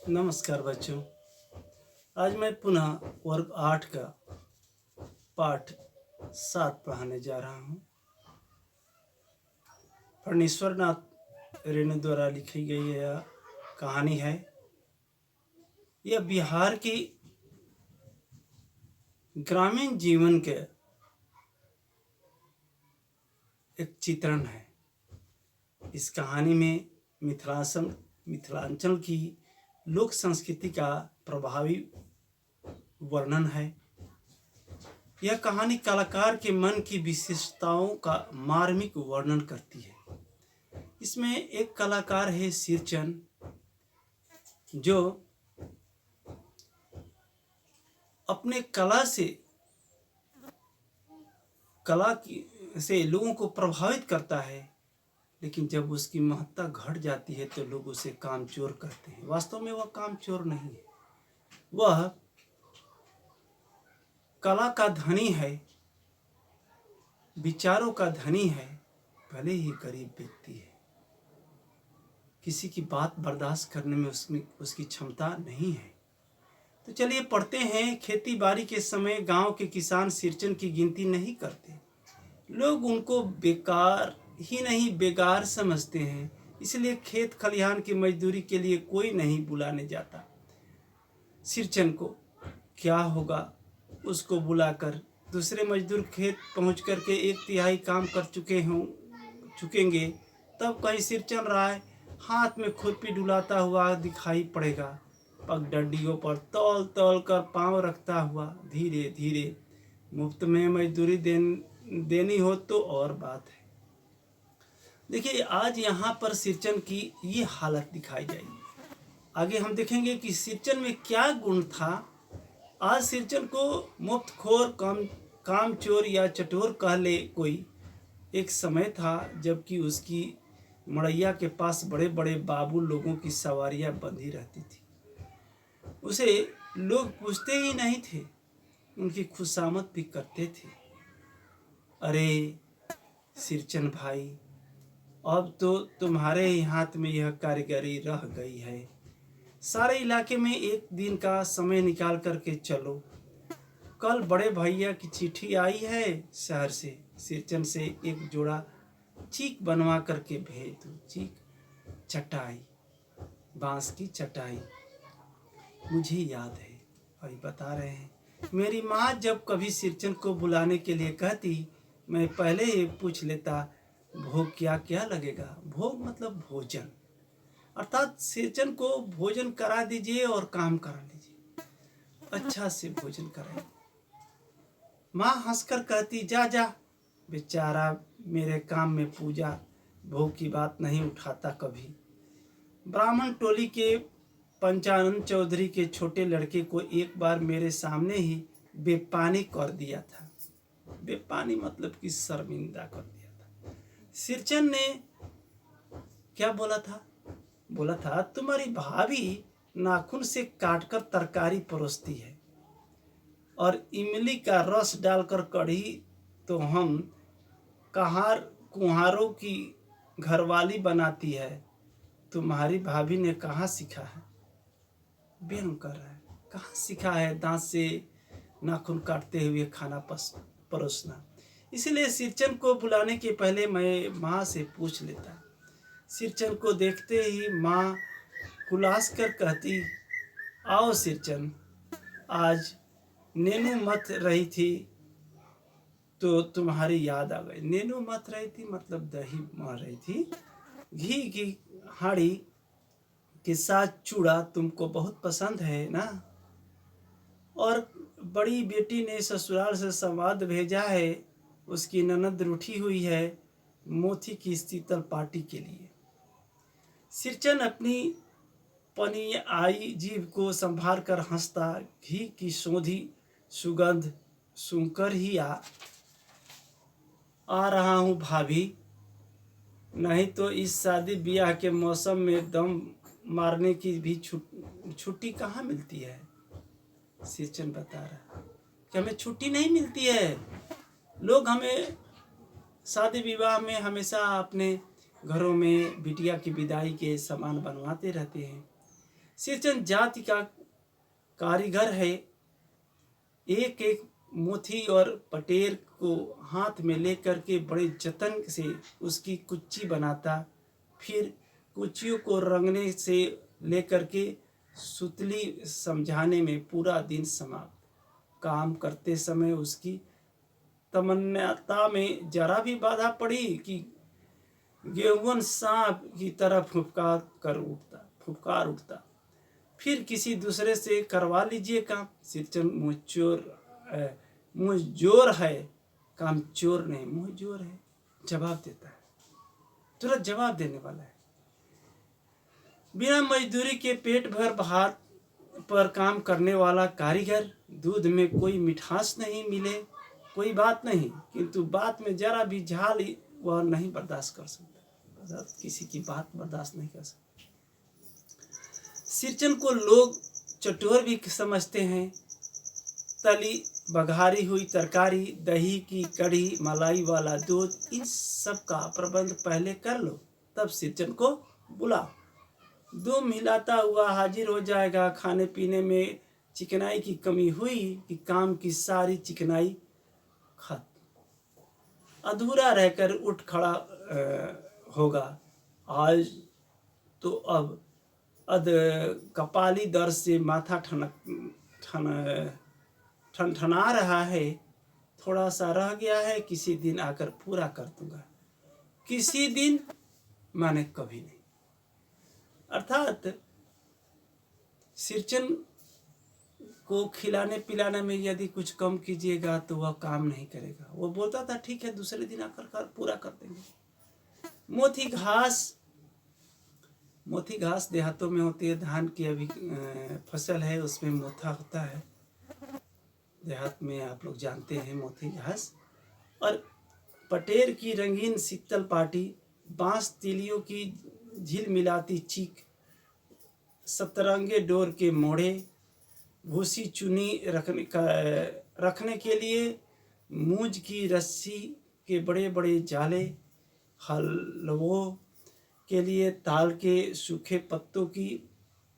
नमस्कार बच्चों। आज मैं पुनः वर्ग 8 का पाठ 7 पढ़ाने जा रहा हूँ। फणीश्वर नाथ रेणु द्वारा लिखी गई यह कहानी है। यह बिहार की ग्रामीण जीवन के एक चित्रण है। इस कहानी में मिथिलांचल की लोक संस्कृति का प्रभावी वर्णन है। यह कहानी कलाकार के मन की विशेषताओं का मार्मिक वर्णन करती है। इसमें एक कलाकार है सिरचन, जो अपने कला से लोगों को प्रभावित करता है, लेकिन जब उसकी महत्ता घट जाती है तो लोग उसे कामचोर कहते हैं। वास्तव में वह कामचोर नहीं है, वह कला का धनी है, विचारों का धनी है, भले ही गरीब व्यक्ति है। किसी की बात बर्दाश्त करने में उसकी क्षमता नहीं है। तो चलिए पढ़ते हैं। खेती बाड़ी के समय गांव के किसान सिरचन की गिनती नहीं करते। लोग उनको बेकार समझते हैं, इसलिए खेत खलिहान की मजदूरी के लिए कोई नहीं बुलाने जाता। सिरचन को क्या होगा, उसको बुलाकर दूसरे मजदूर खेत पहुंच करके 1/3 काम कर चुकेंगे, तब कहीं सिरचन रहा है हाथ में खुरपी डुलाता हुआ दिखाई पड़ेगा। पगडंडियों पर तौल तौल कर पांव रखता हुआ धीरे धीरे। मुफ्त में मजदूरी देनी हो तो और बात है। देखिए, आज यहाँ पर सिरचन की ये हालत दिखाई जाएगी। आगे हम देखेंगे कि सिरचन में क्या गुण था। आज सिरचन को मुफ्तखोर, कामचोर या चटोर कह ले कोई। एक समय था जबकि उसकी मड़ैया के पास बड़े बड़े बाबू लोगों की सवारियां बंधी रहती थी। उसे लोग पूछते ही नहीं थे, उनकी खुशामद भी करते थे। अरे सिरचन भाई, अब तो तुम्हारे ही हाथ में यह कारीगरी रह गई है। सारे इलाके में एक दिन का समय निकाल करके चलो। कल बड़े भैया की चिट्ठी आई है शहर से। सिरचन से एक जोड़ा चीक बनवा करके भेज दो। चीक चटाई, बांस की चटाई। मुझे याद है, अभी बता रहे हैं, मेरी माँ जब कभी सिरचन को बुलाने के लिए कहती, मैं पहले ही पूछ लेता, भोग क्या क्या लगेगा। भोग मतलब भोजन, अर्थात सिरचन को भोजन करा दीजिए और काम करा लीजिए, अच्छा से भोजन कराइए। माँ हंसकर कहती, जा जा, बेचारा मेरे काम में पूजा भोग की बात नहीं उठाता कभी। ब्राह्मण टोली के पंचानंद चौधरी के छोटे लड़के को एक बार मेरे सामने ही बेपानी कर दिया था। बेपानी मतलब कि शर्मिंदा कर दिया था। सिरचन ने क्या बोला था? बोला था, तुम्हारी भाभी नाखून से काटकर तरकारी परोसती है और इमली का रस डालकर कढ़ी तो हम कुम्हारों की घरवाली बनाती है। तुम्हारी भाभी ने कहाँ सीखा है? व्यंग कर रहा है, कहाँ सीखा है दांत से नाखून काटते हुए खाना परोसना। इसलिए सिरचन को बुलाने के पहले मैं माँ से पूछ लेता। सिरचन को देखते ही माँ कुलास कर कहती, आओ सिरचन, आज नेनू मथ रही थी तो तुम्हारी याद आ गई। नेनू मथ रही थी मतलब दही मह रही थी। घी की हाड़ी के साथ चूड़ा तुमको बहुत पसंद है ना। और बड़ी बेटी ने ससुराल से संवाद भेजा है, उसकी ननद रूठी हुई है मोती की शीतल पार्टी के लिए। सिरचन अपनी पनी आई जीभ को संभाल कर हंसता, घी की सोंधी सुगंध सुनकर ही आ रहा हूँ भाभी, नहीं तो इस शादी ब्याह के मौसम में दम मारने की भी छुट्टी कहाँ मिलती है। सिरचन बता रहा कि हमें छुट्टी नहीं मिलती है। लोग हमें शादी विवाह में हमेशा अपने घरों में बिटिया की विदाई के सामान बनवाते रहते हैं, सिरचन जाति का कारीगर है। एक एक मोती और पटेर को हाथ में लेकर के बड़े जतन से उसकी कुच्ची बनाता, फिर कुच्चियों को रंगने से लेकर के सुतली समझाने में पूरा दिन समाप्त। काम करते समय उसकी तमन्नाता में जरा भी बाधा पड़ी कि गेहूं सांप की तरह फुफकार उठता। फिर किसी दूसरे से करवा लीजिए काम। सिरचन मुँहजोर है, काम चोर नहीं मुँहजोर है। जवाब देता है, तुरंत जवाब देने वाला है। बिना मजदूरी के पेट भर भात पर काम करने वाला कारीगर। दूध में कोई मिठास नहीं मिले कोई बात नहीं, किंतु बात में जरा भी झाल वह नहीं बर्दाश्त कर सकता। किसी की बात बर्दाश्त नहीं कर सकता। सिरचन को लोग चटोर भी समझते हैं। तली बघारी हुई तरकारी, दही की कढ़ी, मलाई वाला दूध, इन सब का प्रबंध पहले कर लो, तब सिरचन को बुलाओ। दो मिलाता हुआ हाजिर हो जाएगा। खाने पीने में चिकनाई की कमी हुई कि काम की सारी चिकनाई खत्म। अधूरा रहकर उठ खड़ा होगा। आज तो अब कपाली दर्द से माथा ठनठना रहा है। थोड़ा सा रह गया है, किसी दिन आकर पूरा कर दूंगा। किसी दिन माने कभी नहीं। अर्थात सिरचन को खिलाने पिलाने में यदि कुछ कम कीजिएगा तो वह काम नहीं करेगा। वो बोलता था ठीक है, दूसरे दिन आकर पूरा कर देंगे। मोथी घास देहातों में होती है। धान की अभी फसल है, उसमें मोथा होता है। देहात में आप लोग जानते हैं मोथी घास। और पटेर की रंगीन शीतल पाटी, बांस तीलियों की झिल मिलाती चीख, सतरंगे डोर के मोड़े, भूसी चुनी रखने के लिए मूंज की रस्सी के बड़े बड़े जाले, हलवों के लिए ताल के सूखे पत्तों की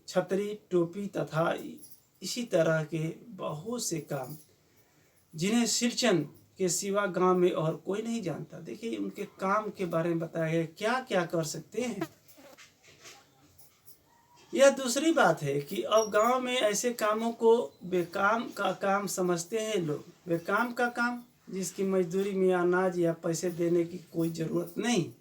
छतरी, टोपी तथा इसी तरह के बहुत से काम जिन्हें सिरचन के सिवा गांव में और कोई नहीं जानता। देखिए उनके काम के बारे में बताया गया, क्या क्या कर सकते हैं। यह दूसरी बात है कि अब गांव में ऐसे कामों को बेकाम का काम समझते हैं लोग। बेकाम का काम जिसकी मजदूरी में अनाज या पैसे देने की कोई ज़रूरत नहीं।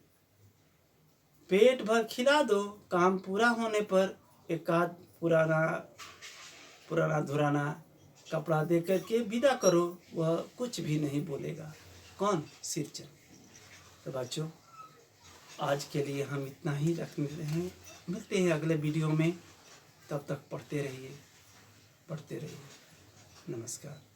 पेट भर खिला दो, काम पूरा होने पर एकाध पुराना धुराना कपड़ा दे करके विदा करो, वह कुछ भी नहीं बोलेगा। कौन? सिरचन। तो बच्चों आज के लिए हम इतना ही रखते हैं। मिलते हैं अगले वीडियो में। तब तक पढ़ते रहिए, पढ़ते रहिए। नमस्कार।